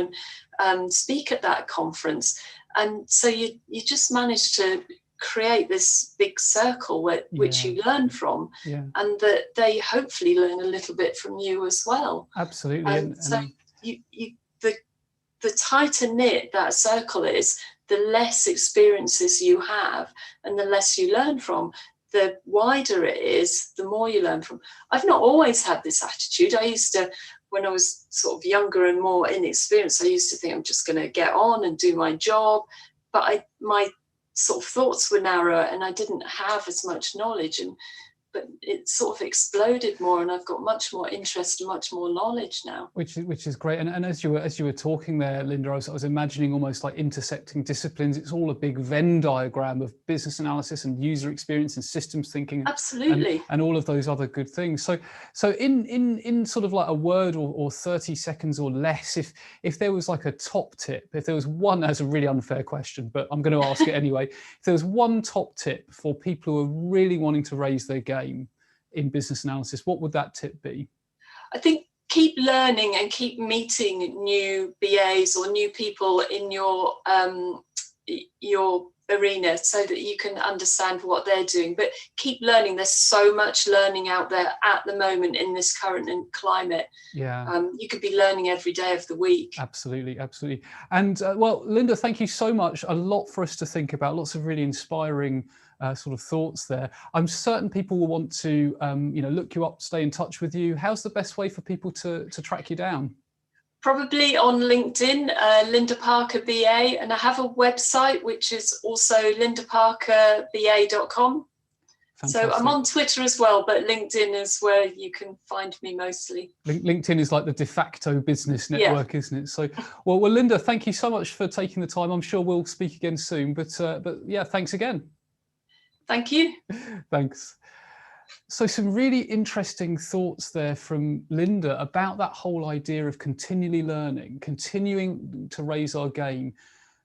and speak at that conference. And so you just managed to create this big circle which you learn from, and that they hopefully learn a little bit from you as well. Absolutely. And so the tighter knit that circle is, the less experiences you have and the less you learn from. The wider it is, the more you learn from. I've not always had this attitude. I used to, when I was sort of younger and more inexperienced, I used to think I'm just going to get on and do my job. But my sort of thoughts were narrower and I didn't have as much knowledge. But it sort of exploded more, and I've got much more interest and much more knowledge now. Which is great. And as you were talking there, Linda, I was imagining almost like intersecting disciplines. It's all a big Venn diagram of business analysis and user experience and systems thinking. Absolutely. And all of those other good things. So in sort of like a word or 30 seconds or less, if there was like a top tip, if there was one, that's a really unfair question, but I'm going to ask it anyway. If there was one top tip for people who are really wanting to raise their game in business analysis, what would that tip be? I think keep learning and keep meeting new BAs or new people in your arena so that you can understand what they're doing. But keep learning. There's so much learning out there at the moment in this current climate. You could be learning every day of the week. Absolutely. And well, Linda, thank you so much. A lot for us to think about, lots of really inspiring sort of thoughts there. I'm certain people will want to look you up, stay in touch with you. How's the best way for people to track you down? Probably on LinkedIn, Linda Parker BA, and I have a website which is also lindaparkerba.com. So I'm on Twitter as well, but LinkedIn is where you can find me mostly. LinkedIn is like the de facto business network, isn't it? So, well, Linda, thank you so much for taking the time. I'm sure we'll speak again soon, but yeah, thanks again. Thank you. Thanks. So some really interesting thoughts there from Linda about that whole idea of continually learning, continuing to raise our game,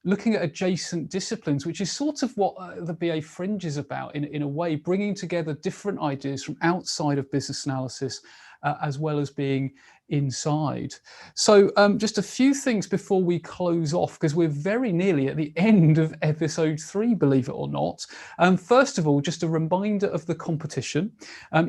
looking at adjacent disciplines, which is sort of what the BA Fringe is about in a way, bringing together different ideas from outside of business analysis as well as being inside. So just a few things before we close off, because we're very nearly at the end of episode 3, believe it or not. First of all, just a reminder of the competition.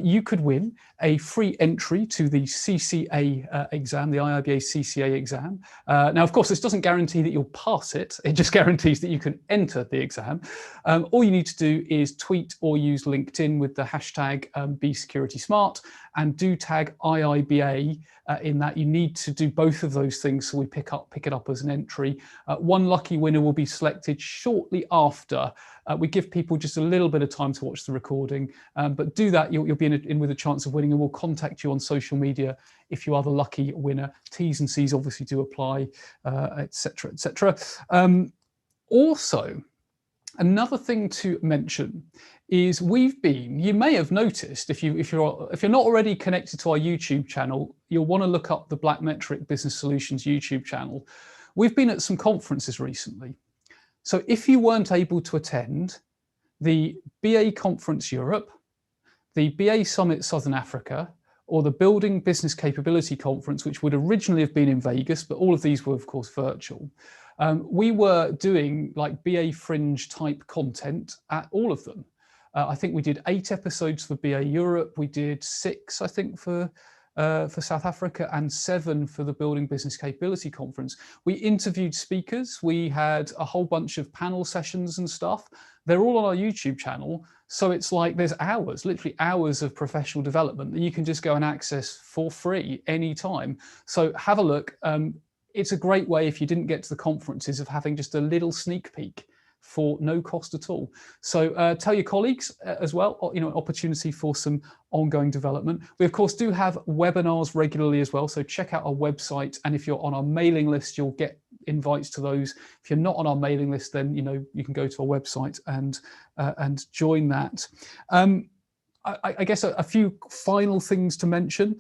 You could win a free entry to the CCA exam, the IIBA CCA exam. Now, of course, this doesn't guarantee that you'll pass it. It just guarantees that you can enter the exam. All you need to do is tweet or use LinkedIn with the hashtag #BeSecuritySmart, and do tag IIBA in that. You need to do both of those things so we pick it up as an entry. One lucky winner will be selected shortly after. We give people just a little bit of time to watch the recording, but do that, you'll be in with a chance of winning, and we'll contact you on social media if you are the lucky winner. T's and C's obviously do apply, etc., etc. Also, another thing to mention is you may have noticed, if you're not already connected to our YouTube channel, you'll want to look up the Blackmetric Business Solutions YouTube channel. We've been at some conferences recently. So if you weren't able to attend the BA Conference Europe, the BA Summit Southern Africa, or the Building Business Capability Conference, which would originally have been in Vegas, but all of these were, of course, virtual. We were doing like BA Fringe type content at all of them. I think we did 8 episodes for BA Europe. We did 6, I think, for South Africa, and 7 for the Building Business Capability Conference. We interviewed speakers. We had a whole bunch of panel sessions and stuff. They're all on our YouTube channel. So it's like there's hours, literally hours of professional development that you can just go and access for free anytime. So have a look. It's a great way, if you didn't get to the conferences, of having just a little sneak peek for no cost at all. So tell your colleagues as well, opportunity for some ongoing development. We of course do have webinars regularly as well, so check out our website, and if you're on our mailing list, you'll get invites to those. If you're not on our mailing list, then you can go to our website and join that. I guess a few final things to mention.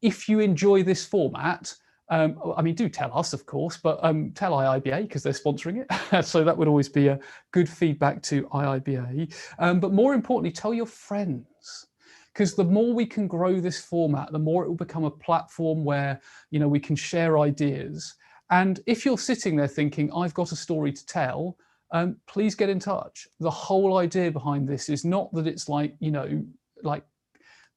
If you enjoy this format, I mean, do tell us, of course, but tell IIBA because they're sponsoring it. So that would always be a good feedback to IIBA. But more importantly, tell your friends, because the more we can grow this format, the more it will become a platform where, you know, we can share ideas. And if you're sitting there thinking, I've got a story to tell, please get in touch. The whole idea behind this is not that it's like, you know, like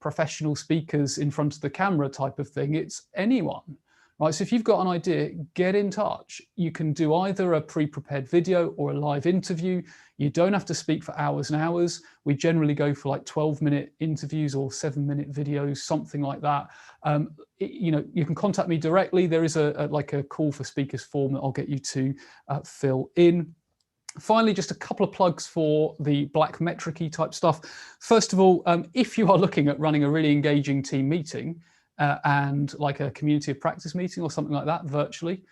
professional speakers in front of the camera type of thing. It's anyone. Right, so if you've got an idea, get in touch. You can do either a pre-prepared video or a live interview. You don't have to speak for hours and hours. We generally go for like 12-minute interviews or 7-minute videos, something like that. You know, you can contact me directly. There is like a call for speakers form that I'll get you to fill in. Finally, just a couple of plugs for the Black Metric-y type stuff. First of all, if you are looking at running a really engaging team meeting, and like a community of practice meeting or something like that virtually,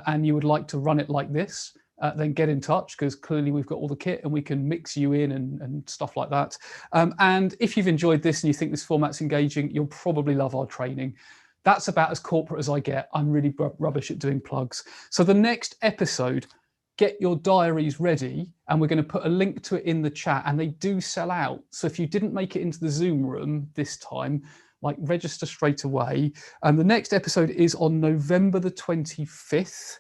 and you would like to run it like this, then get in touch, because clearly we've got all the kit and we can mix you in and stuff like that. And if you've enjoyed this and you think this format's engaging, you'll probably love our training. That's about as corporate as I get. I'm really rubbish at doing plugs. So the next episode, get your diaries ready, and we're going to put a link to it in the chat, and they do sell out. So if you didn't make it into the Zoom room this time, like register straight away. And the next episode is on November the 25th.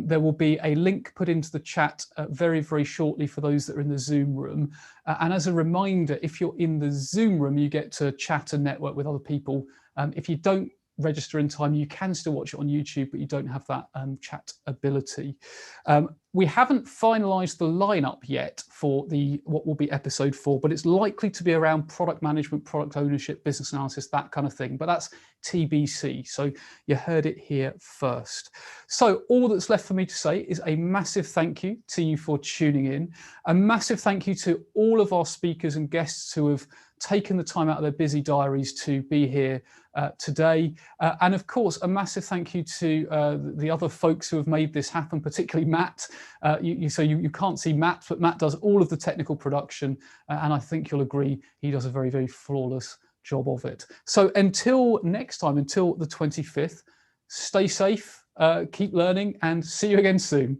There will be a link put into the chat very, very shortly for those that are in the Zoom room. And as a reminder, if you're in the Zoom room, you get to chat and network with other people. If you don't register in time, you can still watch it on YouTube, but you don't have that chat ability. We haven't finalized the lineup yet for what will be episode 4, but it's likely to be around product management, product ownership, business analysis, that kind of thing. But that's TBC. So you heard it here first. So all that's left for me to say is a massive thank you to you for tuning in. A massive thank you to all of our speakers and guests who have taken the time out of their busy diaries to be here today. And of course, a massive thank you to the other folks who have made this happen, particularly Matt. So you can't see Matt, but Matt does all of the technical production. And I think you'll agree, he does a very, very flawless job of it. So until next time, until the 25th, stay safe, keep learning, and see you again soon.